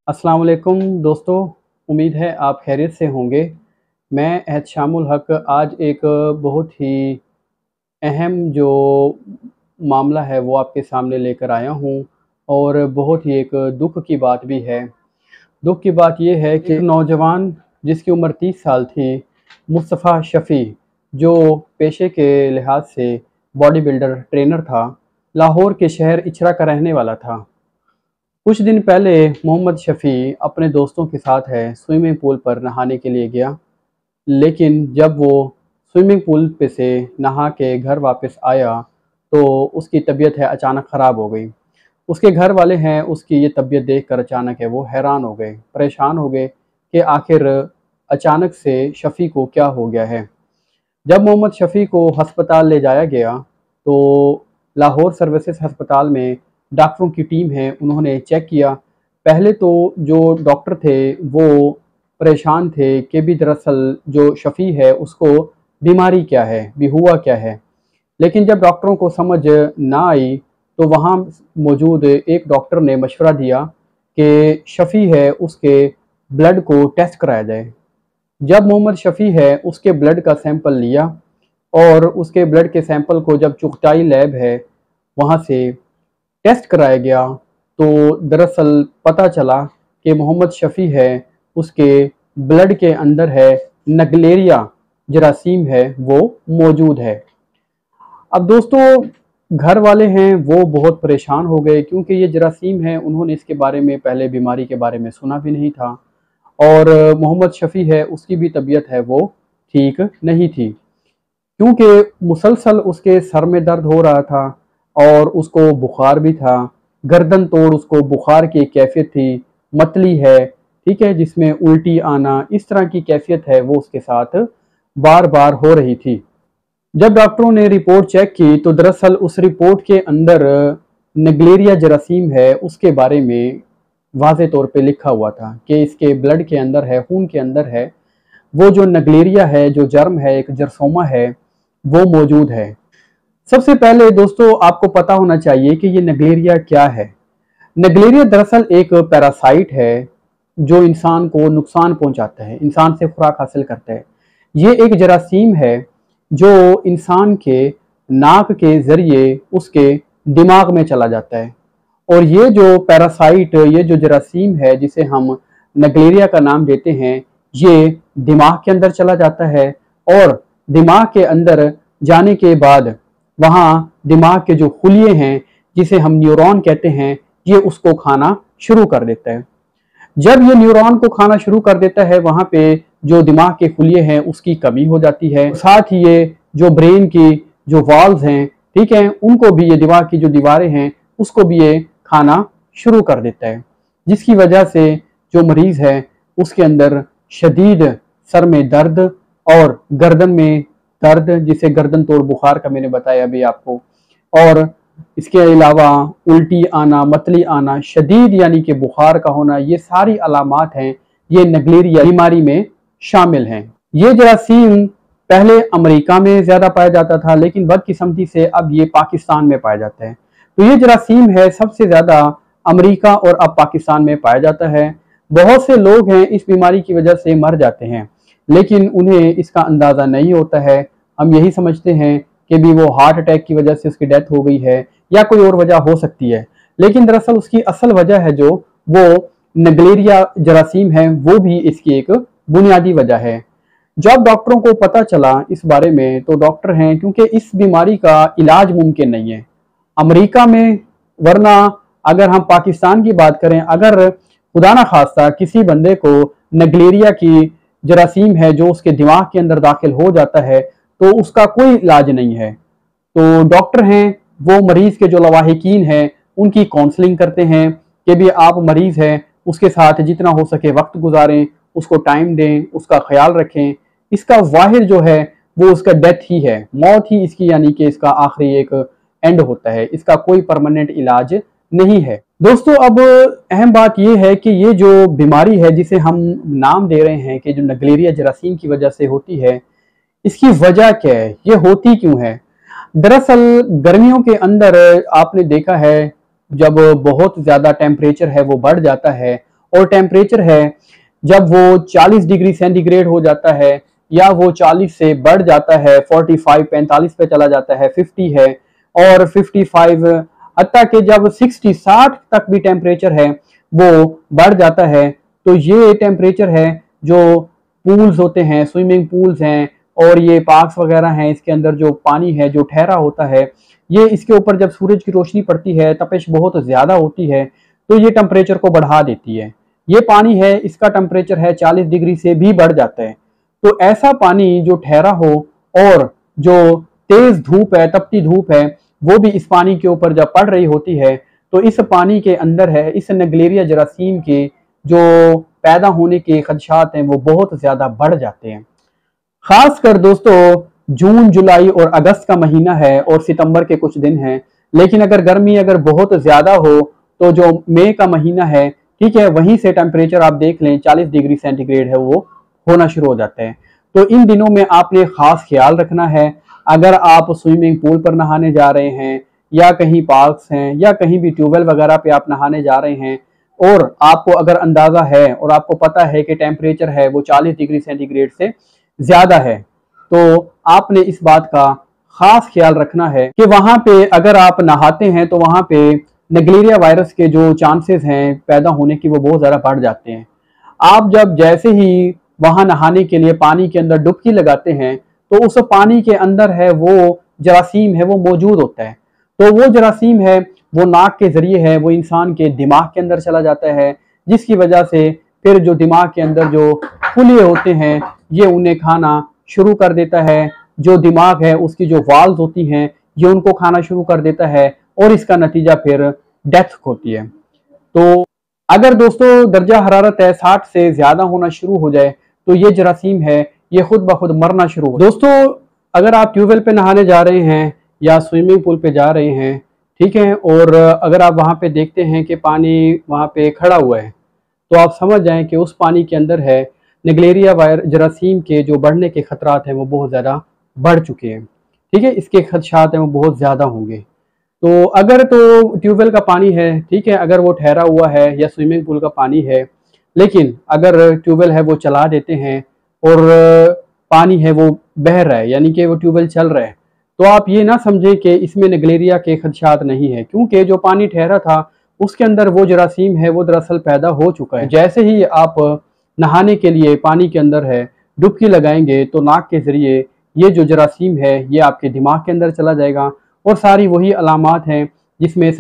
अस्सलाम वालेकुम दोस्तों, उम्मीद है आप खैरियत से होंगे। मैं एहतशामुल हक आज एक बहुत ही अहम जो मामला है वो आपके सामने लेकर आया हूँ और बहुत ही एक दुःख की बात भी है। दुःख की बात ये है कि एक नौजवान जिसकी उम्र 30 साल थी, मुस्तफ़ा शफ़ी, जो पेशे के लिहाज से बॉडी बिल्डर ट्रेनर था, लाहौर के शहर इचरा का रहने वाला था। कुछ दिन पहले मोहम्मद शफ़ी अपने दोस्तों के साथ है स्विमिंग पूल पर नहाने के लिए गया, लेकिन जब वो स्विमिंग पूल पे से नहा के घर वापस आया तो उसकी तबीयत है अचानक ख़राब हो गई। उसके घर वाले हैं उसकी ये तबीयत देखकर अचानक है वो हैरान हो गए, परेशान हो गए कि आखिर अचानक से शफ़ी को क्या हो गया है। जब मोहम्मद शफ़ी को अस्पताल ले जाया गया तो लाहौर सर्विसेज अस्पताल में डॉक्टरों की टीम है, उन्होंने चेक किया। पहले तो जो डॉक्टर थे वो परेशान थे कि भी दरअसल जो शफ़ी है उसको बीमारी क्या है, भी हुआ क्या है। लेकिन जब डॉक्टरों को समझ ना आई तो वहाँ मौजूद एक डॉक्टर ने मशवरा दिया कि शफ़ी है उसके ब्लड को टेस्ट कराया जाए। जब मोहम्मद शफ़ी है उसके ब्लड का सैंपल लिया और उसके ब्लड के सैंपल को जब चुगताई लैब है वहाँ से टेस्ट कराया गया तो दरअसल पता चला कि मोहम्मद शफ़ी है उसके ब्लड के अंदर है नगलेरिया जरासीम है वो मौजूद है। अब दोस्तों घर वाले हैं वो बहुत परेशान हो गए क्योंकि ये जरासीम है, उन्होंने इसके बारे में पहले बीमारी के बारे में सुना भी नहीं था और मोहम्मद शफ़ी है उसकी भी तबीयत है वो ठीक नहीं थी क्योंकि मुसलसल उसके सर में दर्द हो रहा था और उसको बुखार भी था, गर्दन तोड़ उसको बुखार की एक कैफियत थी, मतली है, ठीक है, जिसमें उल्टी आना, इस तरह की कैफियत है वो उसके साथ बार बार हो रही थी। जब डॉक्टरों ने रिपोर्ट चेक की तो दरअसल उस रिपोर्ट के अंदर नगलेरिया जरासीम है उसके बारे में वाज़े तौर पे लिखा हुआ था कि इसके ब्लड के अंदर है, खून के अंदर है, वो जो नगलेरिया है, जो जर्म है, एक जरसोमा है, वो मौजूद है। सबसे पहले दोस्तों आपको पता होना चाहिए कि ये नगलेरिया क्या है। नगलेरिया दरअसल एक पैरासाइट है जो इंसान को नुकसान पहुंचाता है, इंसान से खुराक हासिल करता है। ये एक जरासीम है जो इंसान के नाक के ज़रिए उसके दिमाग में चला जाता है और ये जो पैरासाइट, ये जो जरासीम है जिसे हम नगलेरिया का नाम देते हैं, ये दिमाग के अंदर चला जाता है और दिमाग के अंदर जाने के बाद वहाँ दिमाग के जो खुलिये हैं जिसे हम न्यूरॉन कहते हैं, ये उसको खाना शुरू कर देता है। जब ये न्यूरॉन को खाना शुरू कर देता है वहाँ पे जो दिमाग के खुलिये हैं उसकी कमी हो जाती है, साथ ही ये जो ब्रेन की जो वाल्व्स हैं, ठीक है, उनको भी, ये दिमाग की जो दीवारें हैं उसको भी ये खाना शुरू कर देता है, जिसकी वजह से जो मरीज है उसके अंदर शदीद सर में दर्द और गर्दन में दर्द, जिसे गर्दन तोड़ बुखार का मैंने बताया अभी आपको, और इसके अलावा उल्टी आना, मतली आना, शदीद यानी कि बुखार का होना, ये सारी अलामात हैं, ये नगलेरिया बीमारी में शामिल हैं। ये जरासीम पहले अमेरिका में ज़्यादा पाया जाता था लेकिन बदकिस्मती से अब ये पाकिस्तान में पाया जाता है। तो ये जरासीम है सबसे ज़्यादा अमेरिका और अब पाकिस्तान में पाया जाता है। बहुत से लोग हैं इस बीमारी की वजह से मर जाते हैं लेकिन उन्हें इसका अंदाज़ा नहीं होता है। हम यही समझते हैं कि भी वो हार्ट अटैक की वजह से उसकी डेथ हो गई है या कोई और वजह हो सकती है, लेकिन दरअसल उसकी असल वजह है जो वो नगलेरिया जरासीम है, वो भी इसकी एक बुनियादी वजह है। जब डॉक्टरों को पता चला इस बारे में तो डॉक्टर हैं, क्योंकि इस बीमारी का इलाज मुमकिन नहीं है अमेरिका में, वरना अगर हम पाकिस्तान की बात करें, अगर खुदा ना खास्ता किसी बंदे को नगलेरिया की जरासीम है जो उसके दिमाग के अंदर दाखिल हो जाता है तो उसका कोई इलाज नहीं है। तो डॉक्टर हैं वो मरीज के जो लवाहिकीन हैं उनकी काउंसलिंग करते हैं कि भी आप मरीज हैं उसके साथ जितना हो सके वक्त गुजारें, उसको टाइम दें, उसका ख्याल रखें। इसका वाहिर जो है वो उसका डेथ ही है, मौत ही इसकी, यानी कि इसका आखिरी एक एंड होता है, इसका कोई परमानेंट इलाज नहीं है। दोस्तों अब अहम बात यह है कि ये जो बीमारी है जिसे हम नाम दे रहे हैं कि जो नगलेरिया जरासीम की वजह से होती है, इसकी वजह क्या है, ये होती क्यों है। दरअसल गर्मियों के अंदर आपने देखा है जब बहुत ज़्यादा टेम्परेचर है वो बढ़ जाता है और टेम्परेचर है जब वो 40 डिग्री सेंटीग्रेड हो जाता है या वो 40 से बढ़ जाता है, 45 45 पे चला जाता है, 50 है और 55, हत्ता कि जब 60 तक भी टेम्परेचर है वो बढ़ जाता है, तो ये टेम्परेचर है जो पूल्स होते हैं, स्विमिंग पूल्स हैं और ये पार्क्स वगैरह हैं, इसके अंदर जो पानी है जो ठहरा होता है, ये इसके ऊपर जब सूरज की रोशनी पड़ती है, तपिश बहुत ज़्यादा होती है, तो ये टेम्परेचर को बढ़ा देती है। ये पानी है, इसका टेम्परेचर है 40 डिग्री से भी बढ़ जाता है। तो ऐसा पानी जो ठहरा हो और जो तेज धूप है, तपती धूप है, वो भी इस पानी के ऊपर जब पड़ रही होती है, तो इस पानी के अंदर है इस नेग्लेरिया जरासीम के जो पैदा होने के खदशात हैं वो बहुत ज्यादा बढ़ जाते हैं। खासकर दोस्तों जून, जुलाई और अगस्त का महीना है और सितंबर के कुछ दिन हैं, लेकिन अगर गर्मी अगर बहुत ज्यादा हो तो जो मई का महीना है, ठीक है, वहीं से टेम्परेचर आप देख लें 40 डिग्री सेंटीग्रेड है वो होना शुरू हो जाता है। तो इन दिनों में आपने खास ख्याल रखना है। अगर आप स्विमिंग पूल पर नहाने जा रहे हैं या कहीं पार्क्स हैं या कहीं भी ट्यूबवेल वगैरह पे आप नहाने जा रहे हैं और आपको अगर अंदाजा है और आपको पता है कि टेम्परेचर है वो 40 डिग्री सेंटीग्रेड से ज्यादा है, तो आपने इस बात का खास ख्याल रखना है कि वहां पे अगर आप नहाते हैं तो वहां पे नेग्लेरिया वायरस के जो चांसेस हैं पैदा होने की वो बहुत ज्यादा बढ़ जाते हैं। आप जब जैसे ही वहां नहाने के लिए पानी के अंदर डुबकी लगाते हैं तो उस पानी के अंदर है वो जरासीम है वो मौजूद होता है। तो वो जरासीम है वो नाक के जरिए है वो इंसान के दिमाग के अंदर चला जाता है, जिसकी वजह से फिर जो दिमाग के अंदर जो खुले होते हैं ये उन्हें खाना शुरू कर देता है। जो दिमाग है उसकी जो वाल्व होती हैं ये उनको खाना शुरू कर देता है और इसका नतीजा फिर डेथ होती है। तो अगर दोस्तों दर्जा हरारत है 60 से ज्यादा होना शुरू हो जाए तो ये जरासीम है ये खुद ब खुद मरना शुरू हो। दोस्तों अगर आप ट्यूबवेल पे नहाने जा रहे हैं या स्विमिंग पूल पे जा रहे हैं, ठीक है, और अगर आप वहां पे देखते हैं कि पानी वहां पे खड़ा हुआ है, तो आप समझ जाएं कि उस पानी के अंदर है नेग्लेरिया वायरस जरासीम के जो बढ़ने के खतरात हैं वो बहुत ज़्यादा बढ़ चुके हैं। ठीक है, इसके खदशात हैं वो बहुत ज़्यादा होंगे। तो अगर तो ट्यूबवेल का पानी है, ठीक है, अगर वो ठहरा हुआ है या स्विमिंग पूल का पानी है, लेकिन अगर ट्यूबवेल है वो चला देते हैं और पानी है वो बह रहा है यानी कि वो ट्यूबवेल चल रहा है, तो आप ये ना समझें कि इसमें नेग्लेरिया के खदशात नहीं है, क्योंकि जो पानी ठहरा था उसके अंदर वो जरासीम है वो दरअसल पैदा हो चुका है। जैसे ही आप नहाने के लिए पानी के अंदर है डुबकी लगाएंगे तो नाक के जरिए ये जो जरासीम है ये आपके दिमाग के अंदर चला जाएगा और सारी वही अलामात हैं जिसमें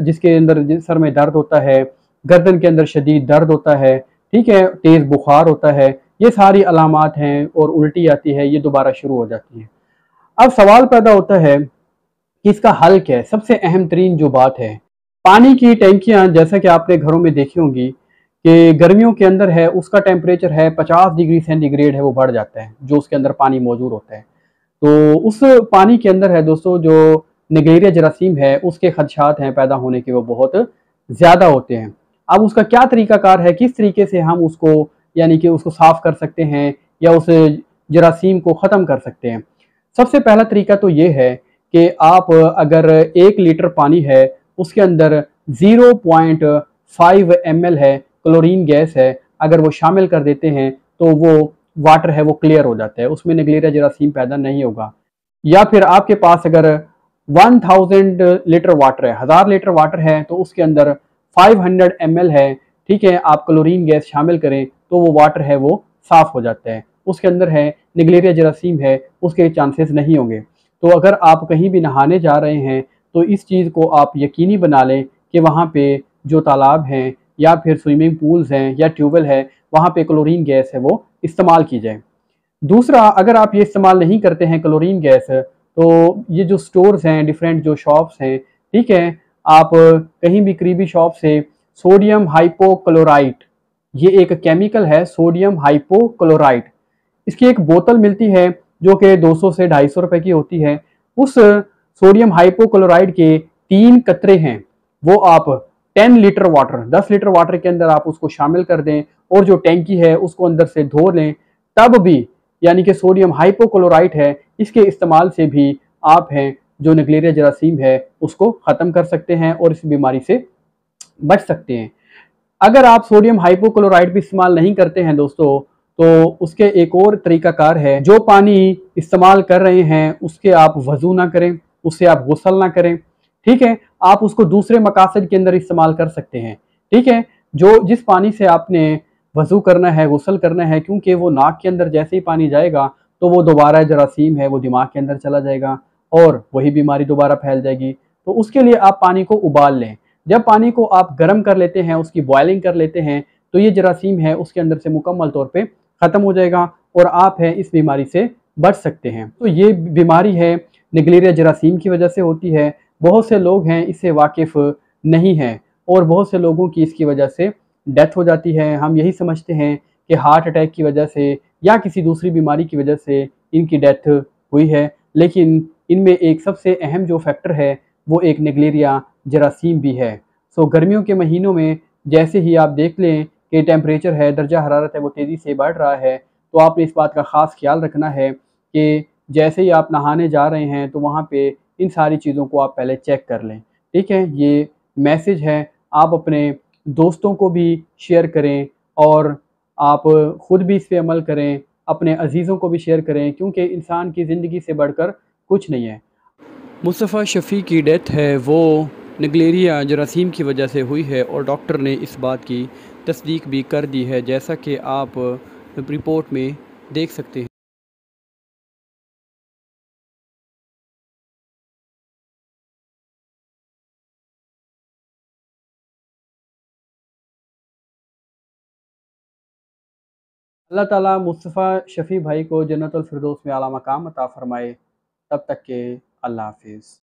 जिसके अंदर सर में दर्द होता है, गर्दन के अंदर शदीद दर्द होता है, ठीक है, तेज बुखार होता है, ये सारी अलामात हैं और उल्टी आती है, ये दोबारा शुरू हो जाती है। अब सवाल पैदा होता है कि इसका हल क्या है। सबसे अहम तरीन जो बात है, पानी की टैंकियां जैसा कि आपने घरों में देखी होंगी कि गर्मियों के अंदर है उसका टेम्परेचर है 50 डिग्री सेंटीग्रेड है वो बढ़ जाता है जो उसके अंदर पानी मौजूद होता है। तो उस पानी के अंदर है दोस्तों जो नेग्लेरिया जरासीम है उसके खदशात हैं पैदा होने के वो बहुत ज़्यादा होते हैं। अब उसका क्या तरीकाकार है, किस तरीके से हम उसको यानी कि उसको साफ़ कर सकते हैं या उस जरासीम को ख़त्म कर सकते हैं। सबसे पहला तरीका तो ये है कि आप अगर 1 लीटर पानी है उसके अंदर 0.5 ml है क्लोरीन गैस है, अगर वो शामिल कर देते हैं तो वो वाटर है वो क्लियर हो जाता है, उसमें नेग्लेरिया जरासीम पैदा नहीं होगा। या फिर आपके पास अगर 1000 लीटर वाटर है, 1000 लीटर वाटर है, तो उसके अंदर 500 ml है, ठीक है, आप क्लोरीन गैस शामिल करें तो वो वाटर है वो साफ़ हो जाता है, उसके अंदर है नेग्लेरिया जरासीम है उसके चांसेस नहीं होंगे। तो अगर आप कहीं भी नहाने जा रहे हैं तो इस चीज़ को आप यकीनी बना लें कि वहाँ पे जो तालाब हैं या फिर स्विमिंग पूल्स हैं या ट्यूबवेल है वहाँ पे क्लोरीन गैस है वो इस्तेमाल की जाए। दूसरा, अगर आप ये इस्तेमाल नहीं करते हैं क्लोरीन गैस, तो ये जो स्टोर्स हैं, डिफरेंट जो शॉप्स हैं, ठीक है, आप कहीं भी करीबी शॉप से सोडियम हाइपोक्लोराइट, ये एक केमिकल है सोडियम हाइपोक्लोराइट, इसकी एक बोतल मिलती है जो कि 200 से 250 रुपए की होती है। उस सोडियम हाइपोक्लोराइड के 3 कतरे हैं वो आप 10 लीटर वाटर 10 लीटर वाटर के अंदर आप उसको शामिल कर दें और जो टैंकी है उसको अंदर से धो लें, तब भी यानी कि सोडियम हाइपोक्लोराइट है इसके इस्तेमाल से भी आप हैं जो नेग्लेरिया जरासीम है उसको ख़त्म कर सकते हैं और इस बीमारी से बच सकते हैं। अगर आप सोडियम हाइपोक्लोराइड भी इस्तेमाल नहीं करते हैं दोस्तों, तो उसके एक और तरीकाकार है, जो पानी इस्तेमाल कर रहे हैं उसके आप वजू ना करें, उससे आप गुसल ना करें, ठीक है। आप उसको दूसरे मकासद के अंदर इस्तेमाल कर सकते हैं, ठीक है। जो जिस पानी से आपने वजू करना है, गुसल करना है, क्योंकि वो नाक के अंदर जैसे ही पानी जाएगा तो वो दोबारा जरासीम है वो दिमाग के अंदर चला जाएगा और वही बीमारी दोबारा फैल जाएगी। तो उसके लिए आप पानी को उबाल लें। जब पानी को आप गर्म कर लेते हैं, उसकी बॉयलिंग कर लेते हैं, तो ये जरासीम है उसके अंदर से मुकम्मल तौर पे ख़त्म हो जाएगा और आप है इस बीमारी से बच सकते हैं। तो ये बीमारी है निगलेरिया जरासीम की वजह से होती है। बहुत से लोग हैं इससे वाकिफ़ नहीं हैं और बहुत से लोगों की इसकी वजह से डेथ हो जाती है। हम यही समझते हैं कि हार्ट अटैक की वजह से या किसी दूसरी बीमारी की वजह से इनकी डेथ हुई है, लेकिन इनमें एक सबसे अहम जो फैक्टर है वो एक निगलेरिया जरासीम भी है। सो गर्मियों के महीनों में जैसे ही आप देख लें कि टेम्परेचर है, दर्जा हरारत है वो तेज़ी से बढ़ रहा है, तो आपने इस बात का ख़ास ख्याल रखना है कि जैसे ही आप नहाने जा रहे हैं तो वहाँ पे इन सारी चीज़ों को आप पहले चेक कर लें, ठीक है। ये मैसेज है, आप अपने दोस्तों को भी शेयर करें और आप खुद भी इस पे अमल करें, अपने अज़ीज़ों को भी शेयर करें, क्योंकि इंसान की ज़िंदगी से बढ़कर कुछ नहीं है। मुस्तफ़ा शफ़ी की डेथ है वो निगलेरिया जरासीम की वजह से हुई है और डॉक्टर ने इस बात की तस्दीक भी कर दी है, जैसा कि आप रिपोर्ट में देख सकते हैं। अल्लाह ताला मुस्तफ़ा शफ़ी भाई को जन्नतुल फ़िरदौस में आला मकाम अता फ़रमाए। तब तक के अल्लाह हाफ़िज़।